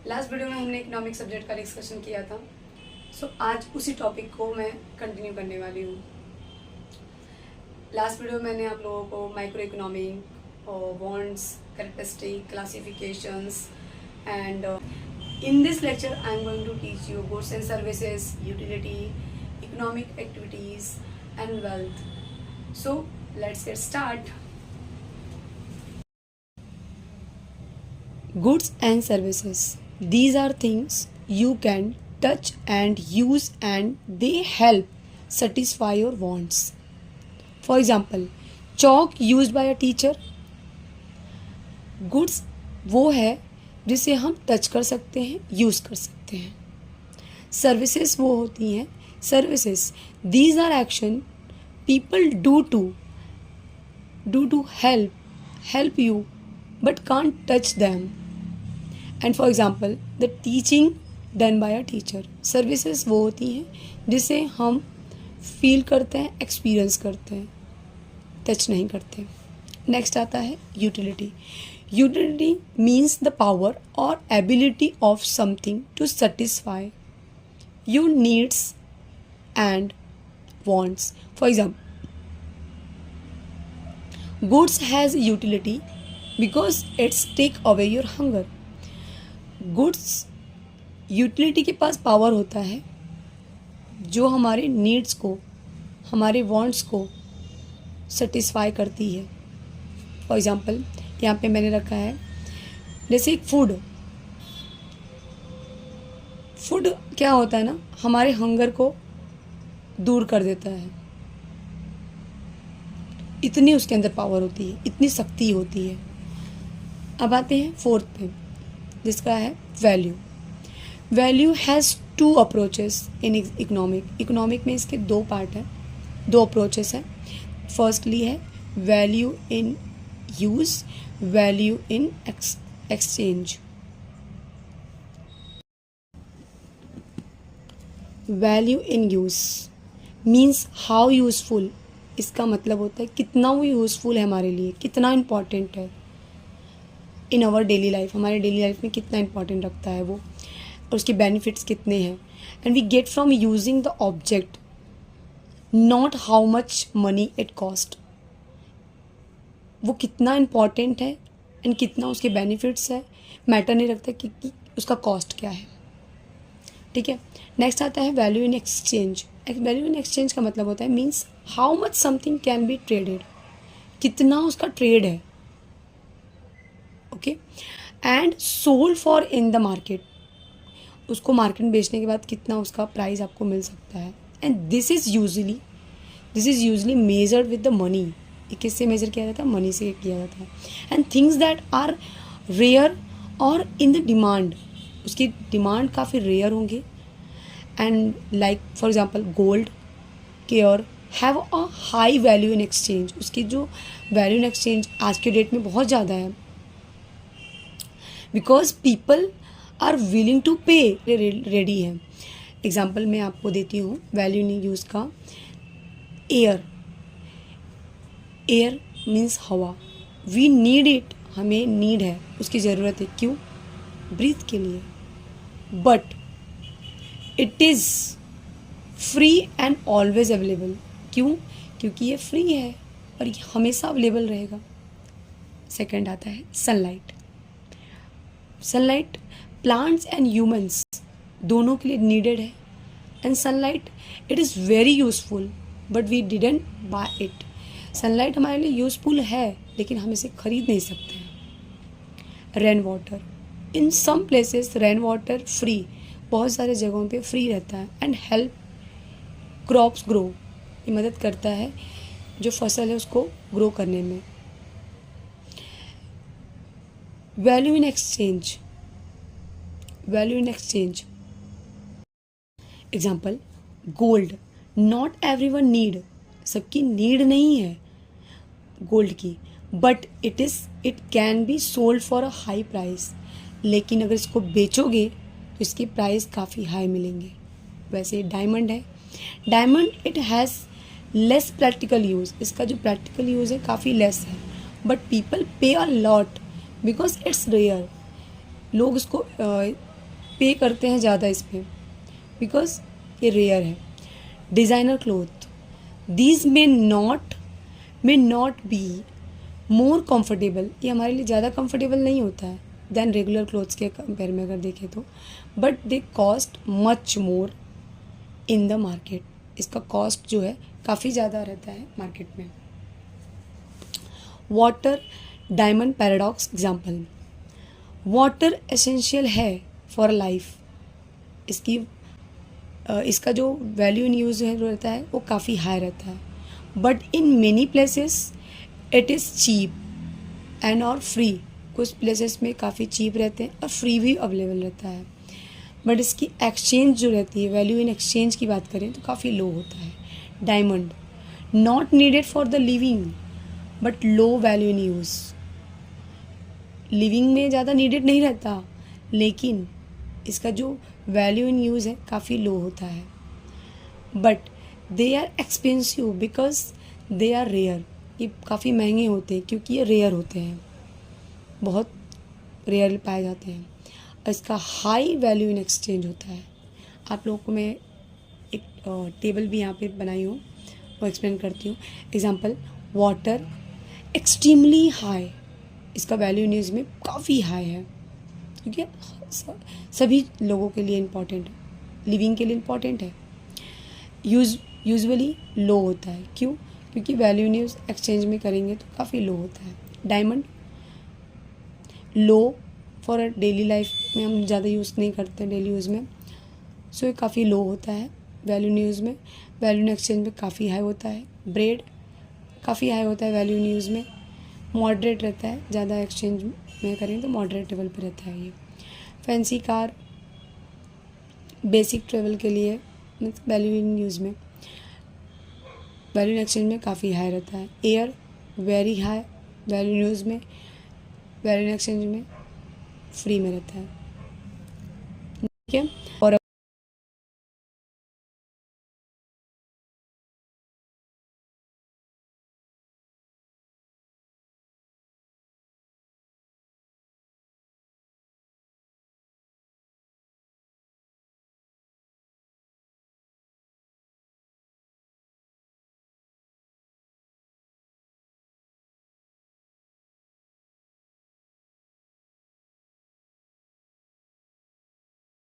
Last video में हमने economic subject का डिस्कशन किया था। आज उसी टॉपिक को मैं कंटिन्यू करने वाली हूँ। लास्ट वीडियो में मैंने आप लोगों को माइक्रो इकोनॉमिक और bonds, characteristic, classifications and in this lecture I am going to teach you goods and services, utility, economic activities and wealth. So let's get start. Goods and services, these are things you can touch and use and they help satisfy your wants. For example, chalk used by a teacher. Goods वो है जिसे हम touch कर सकते हैं, use कर सकते हैं। सर्विसेज वो होती हैं, services these are action people do to help you but can't touch them. And for example the teaching done by a teacher. Services वो होती हैं जिसे हम फील करते हैं, एक्सपीरियंस करते हैं, टच नहीं करते। नेक्स्ट आता है utility. Utility means the power or ability of something to satisfy your needs and wants. For example, goods has utility because it's take away your hunger. Goods utility के पास power होता है जो हमारे needs को, हमारे wants को satisfy करती है। फॉर एग्जाम्पल यहाँ पे मैंने रखा है जैसे एक फूड क्या होता है ना, हमारे हंगर को दूर कर देता है। इतनी उसके अंदर पावर होती है, इतनी शक्ति होती है। अब आते हैं फोर्थ पे जिसका है value. Value has two approaches in economic में इसके दो पार्ट हैं, दो अप्रोचेस हैं। फर्स्टली है value in use, value in exchange. Value in use means how useful. इसका मतलब होता है कितना वो यूजफुल है हमारे लिए, कितना इम्पॉर्टेंट है इन आवर डेली लाइफ, हमारे डेली लाइफ में कितना इम्पॉर्टेंट रखता है वो, और उसके बेनिफिट्स कितने हैं। And we get from using the object, not how much money it cost. वो कितना इम्पॉर्टेंट है एंड कितना उसके बेनिफिट्स है, मैटर नहीं रखता कि उसका कॉस्ट क्या है। ठीक है। नेक्स्ट आता है value in exchange. Value in exchange का मतलब होता है means how much something can be traded, कितना उसका ट्रेड है। Okay. And sold for in the market, उसको मार्केट में बेचने के बाद कितना उसका प्राइस आपको मिल सकता है। And this is usually measured with the money. किससे मेजर किया जाता है? मनी से किया जाता है। And things that are rare और इन द डिमांड, उसकी डिमांड काफ़ी रेयर होंगे। And like for example gold, care have a high value in exchange. उसकी जो वैल्यू इन एक्सचेंज आज के डेट में बहुत ज़्यादा है, because people are willing to pay, ready है। एग्जाम्पल मैं आपको देती हूँ वैल्यू इन यूज़ का। एयर मीन्स हवा, वी नीड इट, हमें नीड है, उसकी ज़रूरत है। क्यों? ब्रीथ के लिए। But it is free and always available. क्यों? क्योंकि ये फ्री है और ये हमेशा अवेलेबल रहेगा। सेकंड आता है sunlight. Sunlight plants and humans दोनों के लिए नीडेड है। And sunlight it is very useful but we didn't buy it. Sunlight हमारे लिए यूज़फुल है लेकिन हम इसे खरीद नहीं सकते हैं। Rain water, in some places rain water free, बहुत सारे जगहों पे फ्री रहता है। एंड हेल्प क्रॉप्स ग्रो, ये मदद करता है जो फसल है उसको ग्रो करने में। Value in exchange, value in exchange example gold, not everyone need, सबकी नीड नहीं है गोल्ड की, but it can be sold for a high price. लेकिन अगर इसको बेचोगे तो इसके प्राइस काफ़ी हाई मिलेंगे। वैसे डायमंड है, diamond it has less practical use, इसका जो प्रैक्टिकल यूज़ है काफ़ी लेस है, but people pay a lot because it's rare. लोग इसको पे करते हैं ज़्यादा इस पर, बिकॉज ये रेयर है. Designer cloth, these may not be more comfortable, ये हमारे लिए ज़्यादा कंफर्टेबल नहीं होता है देन रेगुलर क्लोथ्स के कंपेयर में अगर देखें तो, but they cost much more in the market. इसका कॉस्ट जो है काफ़ी ज़्यादा रहता है मार्केट में. Water diamond paradox example. Water essential है फॉर लाइफ. इसका जो वैल्यू इन यूज़ है रहता है वो काफ़ी हाई रहता है, but in many places it is cheap and और फ्री. कुछ प्लेसेस में काफ़ी चीप रहते हैं और फ्री भी अवेलेबल रहता है, बट इसकी एक्सचेंज जो रहती है, वैल्यू इन एक्सचेंज की बात करें तो काफ़ी लो होता है. Diamond not needed for the living but low value in use. Living में ज़्यादा नीडेड नहीं रहता, लेकिन इसका जो वैल्यू इन यूज़ है काफ़ी लो होता है. But they are expensive because they are rare. ये काफ़ी महंगे होते हैं क्योंकि ये रेयर होते हैं, बहुत रेयर पाए जाते हैं. इसका हाई वैल्यू इन एक्सचेंज होता है. आप लोगों को मैं एक टेबल भी यहाँ पे बनाई हूँ, वो एक्सप्लेन करती हूँ. एग्जांपल, वाटर एक्सट्रीमली हाई, इसका वैल्यू इन यूज़ में काफ़ी हाई है क्योंकि सभी लोगों के लिए इम्पॉर्टेंट है, लिविंग के लिए इम्पॉर्टेंट है. यूजुअली लो होता है. क्यों? क्योंकि वैल्यू इन यूज़ एक्सचेंज में करेंगे तो काफ़ी लो होता है. Diamond low for daily life में, हम ज़्यादा यूज़ नहीं करते डेली यूज़ में, सो ये काफ़ी लो होता है वैल्यू इन यूज़ में. वैल्यू इन एक्सचेंज में काफ़ी हाई होता है. ब्रेड काफ़ी हाई होता है वैल्यू इन यूज़ में. मॉडरेट रहता है, ज़्यादा एक्सचेंज में करें तो मॉडरेट लेवल पे रहता है ये. फैंसी कार बेसिक ट्रेवल के लिए वैल्यू इन यूज़ में, वैल्यू इन एक्सचेंज में काफ़ी हाई रहता है. Air very high value in use में, वैल्यू इन एक्सचेंज में फ्री में रहता है. ठीक है.